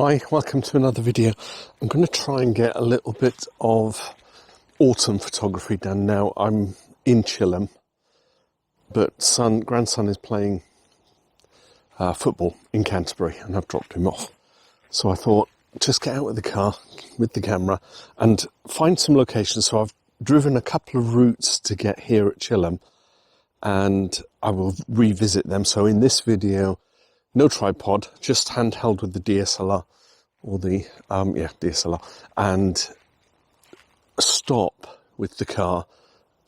Hi, welcome to another video. I'm going to try and get a little bit of autumn photography done now. I'm in Chilham, but grandson is playing football in Canterbury and I've dropped him off. So I thought, just get out of the car with the camera and find some locations. So I've driven a couple of routes to get here at Chilham and I will revisit them. So in this video, no tripod, just handheld with the DSLR or the, DSLR, and stop with the car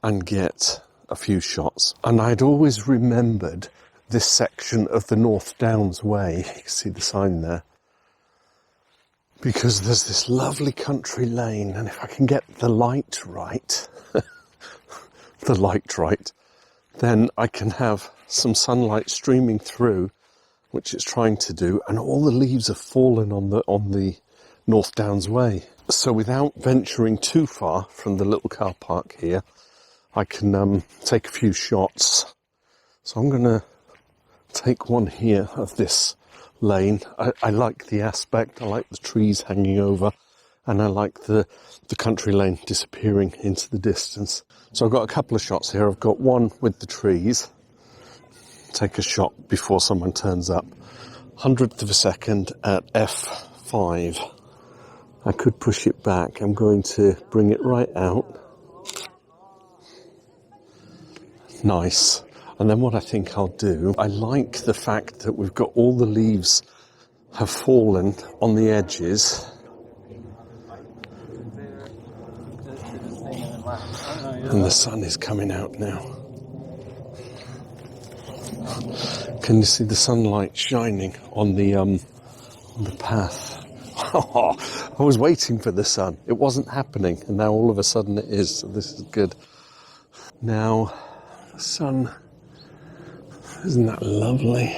and get a few shots. And I'd always remembered this section of the North Downs Way, you can see the sign there, because there's this lovely country lane, and if I can get the light right, then I can have some sunlight streaming through, which it's trying to do, and all the leaves have fallen on the North Downs Way. So without venturing too far from the little car park here, I can take a few shots. So I'm going to take one here of this lane. I like the aspect, I like the trees hanging over, and I like the country lane disappearing into the distance. So I've got a couple of shots here. I've got one with the trees. Take a shot before someone turns up. 100th of a second at f5. I could push it back. I'm going to bring it right out. Nice. And then what I think I'll do, I like the fact that we've got all the leaves have fallen on the edges. And the sun is coming out now. Can you see the sunlight shining on the path? I was waiting for the sun. It wasn't happening, and now all of a sudden it is. So this is good. Now, the sun, isn't that lovely?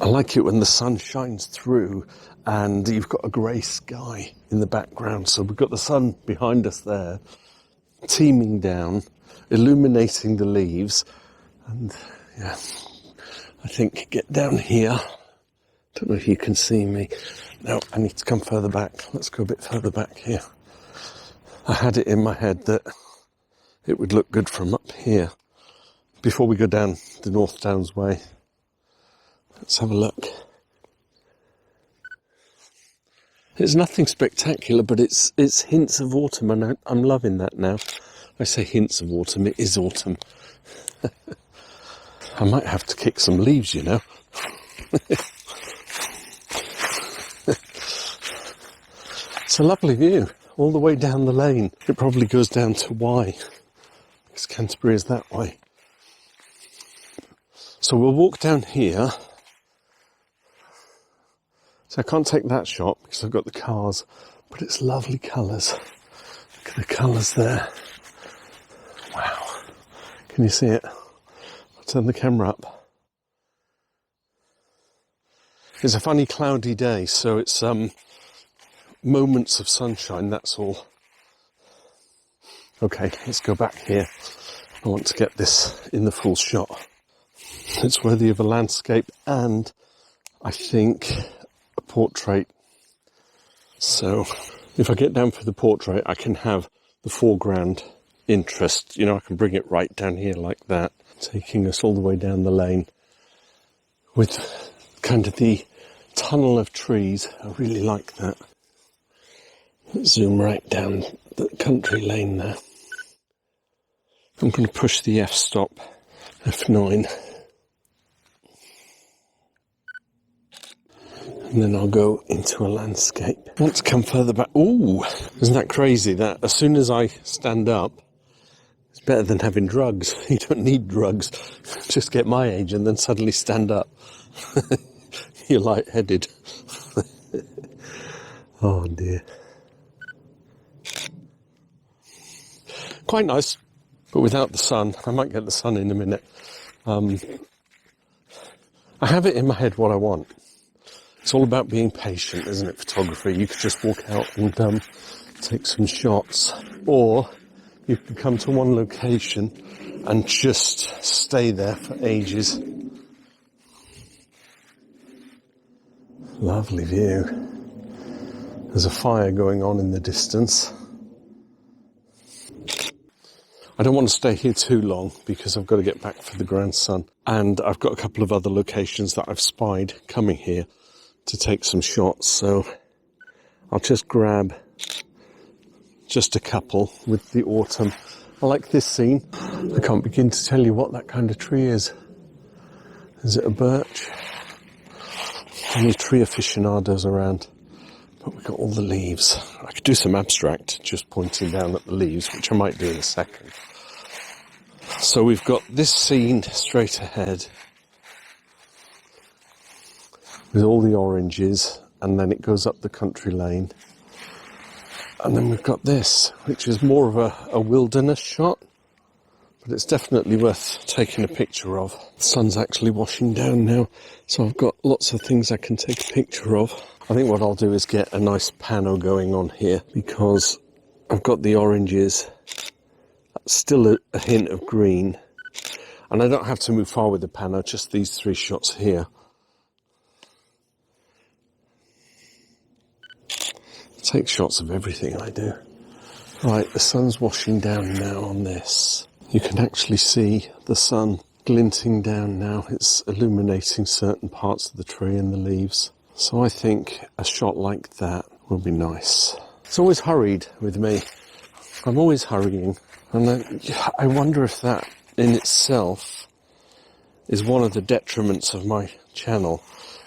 I like it when the sun shines through and you've got a grey sky in the background. So we've got the sun behind us there, teeming down, illuminating the leaves. And yeah, I think get down here. Don't know if you can see me. No, I need to come further back. Let's go a bit further back here. I had it in my head that it would look good from up here. Before we go down the North Downs Way, let's have a look. It's nothing spectacular, but it's hints of autumn, and I'm loving that now. I say hints of autumn, it is autumn. I might have to kick some leaves, you know. It's a lovely view, all the way down the lane. It probably goes down to Y, because Canterbury is that way. So we'll walk down here. So I can't take that shot because I've got the cars, but it's lovely colours. Look at the colours there. Wow. Can you see it? I'll turn the camera up. It's a funny cloudy day, so it's moments of sunshine, that's all. Okay, let's go back here. I want to get this in the full shot. It's worthy of a landscape and, I think, a portrait. So if I get down for the portrait, I can have the foreground interest. You know, I can bring it right down here like that, taking us all the way down the lane with kind of the tunnel of trees. I really like that. Let's zoom right down the country lane there. I'm going to push the f-stop, F9. And then I'll go into a landscape. I want to come further back. Ooh, isn't that crazy that as soon as I stand up, it's better than having drugs. You don't need drugs. Just get my age and then suddenly stand up. You're lightheaded. Oh dear. Quite nice, but without the sun. I might get the sun in a minute. I have it in my head what I want. It's all about being patient, isn't it, photography? You could just walk out and take some shots. Or you could come to one location and just stay there for ages. Lovely view. There's a fire going on in the distance. I don't want to stay here too long because I've got to get back for the grandson. And I've got a couple of other locations that I've spied coming here to take some shots. So I'll just grab just a couple with the autumn. I like this scene. I can't begin to tell you what that kind of tree is. Is it a birch? Any tree aficionados around? But we've got all the leaves. I could do some abstract, just pointing down at the leaves, which I might do in a second. So we've got this scene straight ahead with all the oranges, and then it goes up the country lane. And then we've got this, which is more of a wilderness shot, but it's definitely worth taking a picture of. The sun's actually washing down now, so I've got lots of things I can take a picture of. I think what I'll do is get a nice pano going on here, because I've got the oranges, still a hint of green, and I don't have to move far with the pano, just these 3 shots here. Take shots of everything I do. Right, the sun's washing down now on this. You can actually see the sun glinting down now. It's illuminating certain parts of the tree and the leaves. So I think a shot like that will be nice. It's always hurried with me. I'm always hurrying. And I wonder if that in itself is one of the detriments of my channel,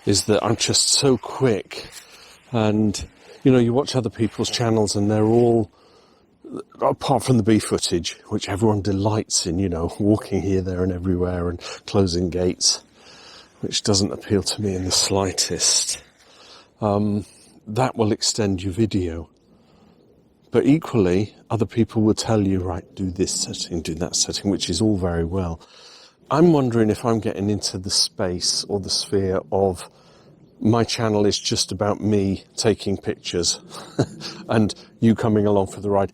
is that I'm just so quick. And, you know, you watch other people's channels and they're all, apart from the bee footage, which everyone delights in, you know, walking here, there and everywhere and closing gates, which doesn't appeal to me in the slightest. That will extend your video. But equally, other people will tell you, right, do this setting, do that setting, which is all very well. I'm wondering if I'm getting into the space or the sphere of my channel is just about me taking pictures and you coming along for the ride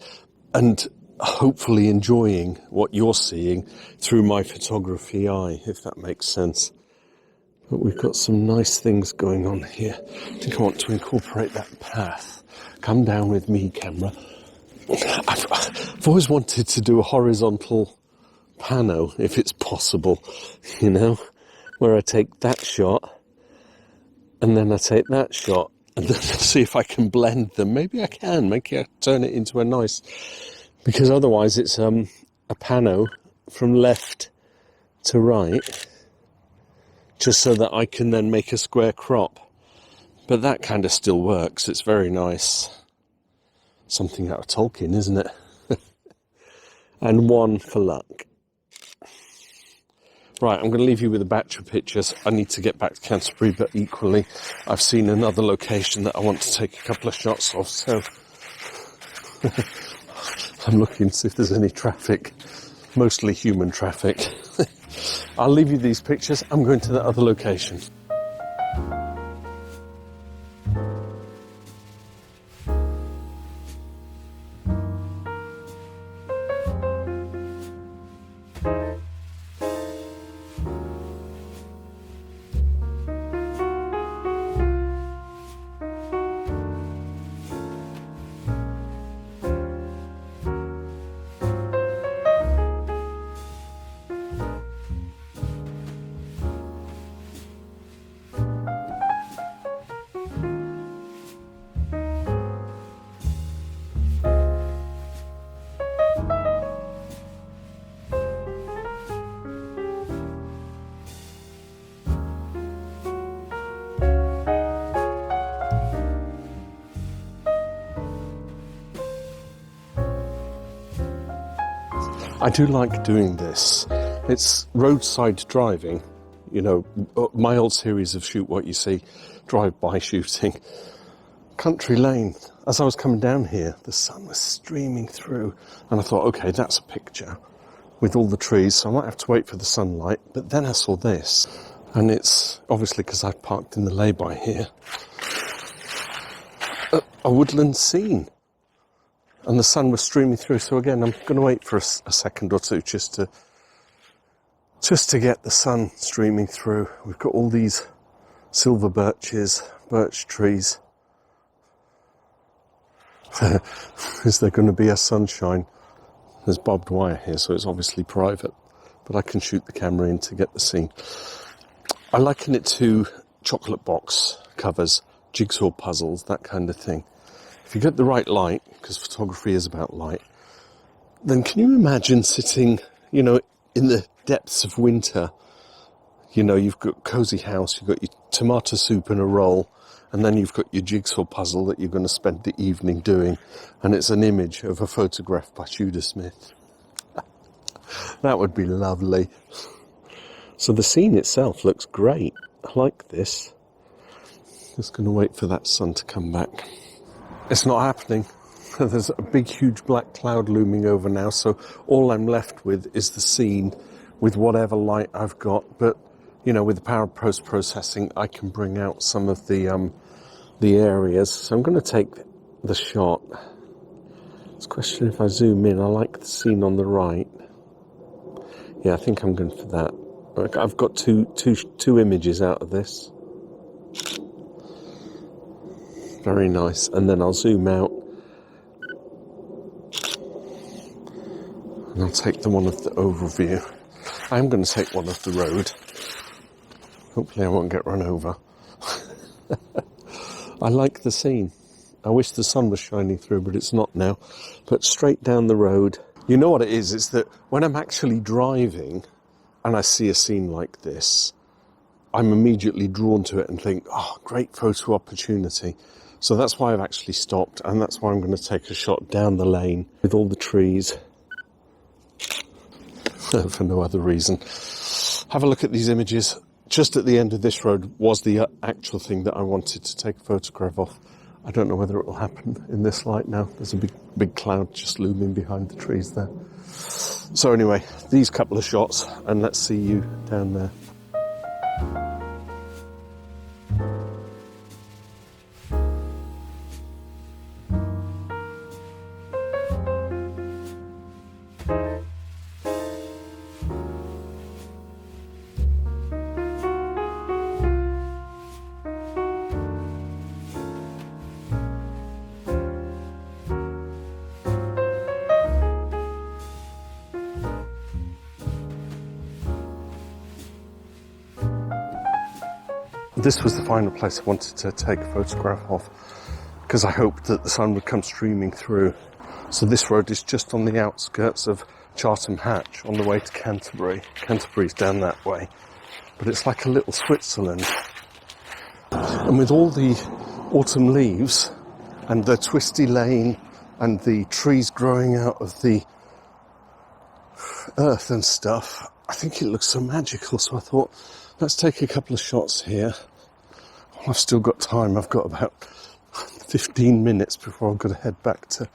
and hopefully enjoying what you're seeing through my photography eye, if that makes sense. But we've got some nice things going on here. I think I want to incorporate that path. Come down with me, camera. I've always wanted to do a horizontal pano, if it's possible, you know, where I take that shot and then I take that shot and then see if I can blend them. Maybe I can. Maybe I turn it into a nice, because otherwise it's a pano from left to right, just so that I can then make a square crop. But that kind of still works. It's very nice. Something out of Tolkien, isn't it? And one for luck. Right, I'm going to leave you with a batch of pictures. I need to get back to Canterbury, but equally, I've seen another location that I want to take a couple of shots of, so I'm looking to see if there's any traffic. Mostly human traffic. I'll leave you these pictures. I'm going to that other location. I do like doing this. It's roadside driving, you know, my old series of Shoot What You See, drive-by shooting. Country lane. As I was coming down here, the sun was streaming through, and I thought, okay, that's a picture with all the trees, so I might have to wait for the sunlight. But then I saw this, and it's obviously because I've parked in the lay-by here, a woodland scene. And the sun was streaming through, so again, I'm going to wait for a second or two just to get the sun streaming through. We've got all these silver birches, birch trees. Is there going to be a sunshine? There's barbed wire here, so it's obviously private, but I can shoot the camera in to get the scene. I liken it to chocolate box covers, jigsaw puzzles, that kind of thing. If you get the right light, because photography is about light, then can you imagine sitting, you know, in the depths of winter? You know, you've got cozy house, you've got your tomato soup and a roll, and then you've got your jigsaw puzzle that you're going to spend the evening doing, and it's an image of a photograph by Tudor Smith. That would be lovely. So the scene itself looks great. I like this. Just going to wait for that sun to come back. It's not happening. There's a big, huge black cloud looming over now, so all I'm left with is the scene with whatever light I've got. But, you know, with the power of post-processing, I can bring out some of the areas. So I'm going to take the shot. It's a question if I zoom in. I like the scene on the right. Yeah, I think I'm going for that. I've got two images out of this. Very nice. And then I'll zoom out. And I'll take the one of the overview. I'm going to take one of the road. Hopefully I won't get run over. I like the scene. I wish the sun was shining through, but it's not now. But straight down the road. You know what it is? It's that when I'm actually driving and I see a scene like this, I'm immediately drawn to it and think, oh, great photo opportunity. So that's why I've actually stopped, and that's why I'm going to take a shot down the lane with all the trees. For no other reason. Have a look at these images. Just at the end of this road was the actual thing that I wanted to take a photograph of. I don't know whether it will happen in this light now. There's a big cloud just looming behind the trees there. So anyway, these couple of shots, and let's see you down there. This was the final place I wanted to take a photograph of, because I hoped that the sun would come streaming through. So this road is just on the outskirts of Chartham Hatch on the way to Canterbury. Canterbury's down that way, but it's like a little Switzerland. And with all the autumn leaves and the twisty lane and the trees growing out of the earth and stuff, I think it looks so magical. So I thought, let's take a couple of shots here. Well, I've still got time. I've got about 15 minutes before I've got to head back to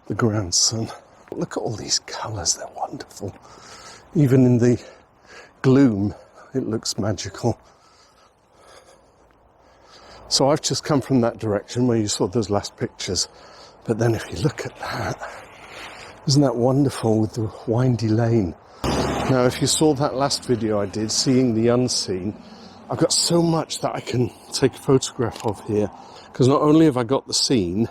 the grandson. Look at all these colours. They're wonderful. Even in the gloom, it looks magical. So I've just come from that direction where you saw those last pictures. But then if you look at that, isn't that wonderful with the windy lane? Now, if you saw that last video I did, seeing the unseen, I've got so much that I can take a photograph of here. Because not only have I got the scene,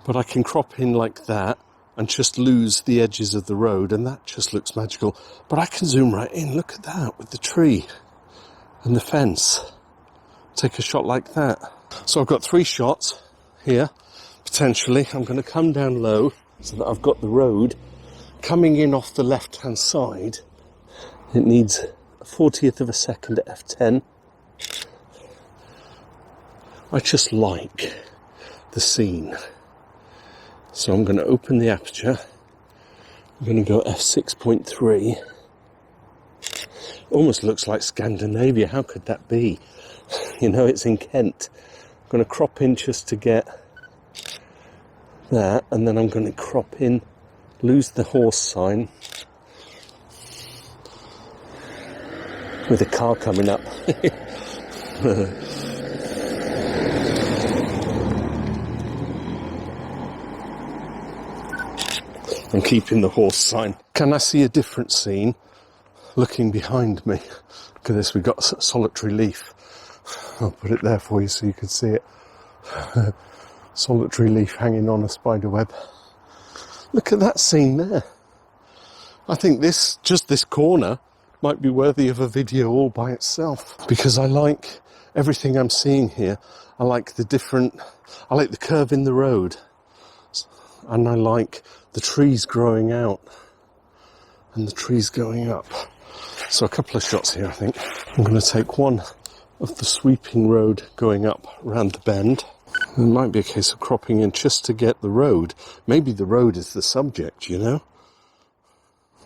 but I can crop in like that and just lose the edges of the road, and that just looks magical. But I can zoom right in. Look at that with the tree and the fence. Take a shot like that. So I've got 3 shots here, potentially. I'm going to come down low so that I've got the road coming in off the left-hand side. It needs a 40th of a second at f10. I just like the scene. So I'm going to open the aperture. I'm going to go f6.3. Almost looks like Scandinavia. How could that be? You know, it's in Kent. I'm going to crop in just to get that, and then I'm going to crop in, lose the horse sign with a car coming up. I'm keeping the horse sign. Can I see a different scene looking behind me? Look at this, we've got a solitary leaf. I'll put it there for you so you can see it. Solitary leaf hanging on a spider web. Look at that scene there. I think just this corner might be worthy of a video all by itself, because I like everything I'm seeing here. I like the curve in the road, and I like the trees growing out and the trees going up. So a couple of shots here, I think. I'm going to take one of the sweeping road going up round the bend. It might be a case of cropping in just to get the road. Maybe the road is the subject, you know?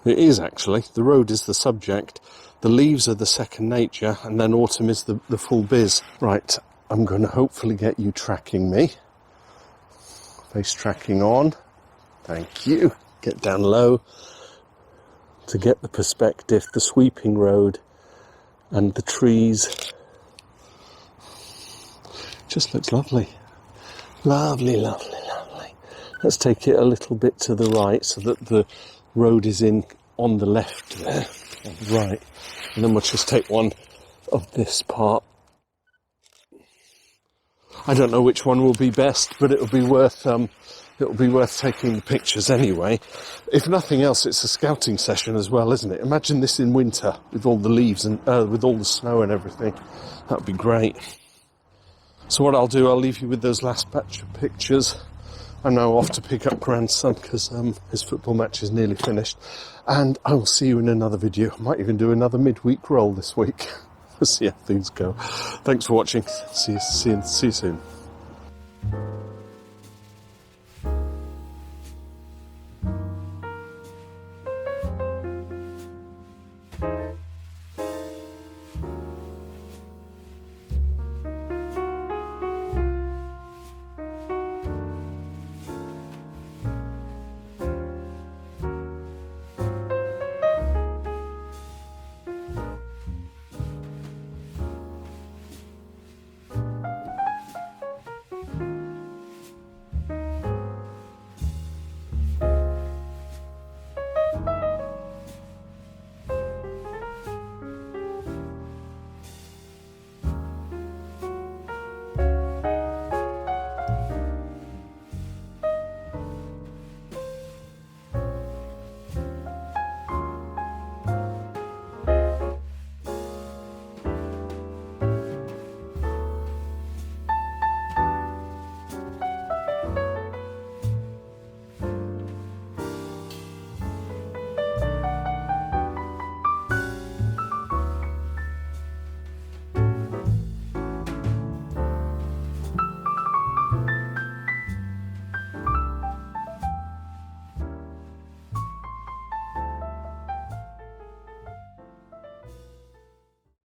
It is actually. The road is the subject. The leaves are the second nature, and then autumn is the full biz. Right, I'm going to hopefully get you tracking me. Face tracking on. Thank you. Get down low to get the perspective, the sweeping road and the trees. Just looks lovely. Lovely, lovely, lovely. Let's take it a little bit to the right so that the road is on the left there, on the right. And then we'll just take one of this part. I don't know which one will be best, but it'll be worth taking the pictures anyway. If nothing else, it's a scouting session as well, isn't it? Imagine this in winter with all the leaves and with all the snow and everything. That would be great. So what I'll do, I'll leave you with those last batch of pictures. I'm now off to pick up grandson because his football match is nearly finished. And I will see you in another video. I might even do another midweek roll this week. We'll see how things go. Thanks for watching. See you soon.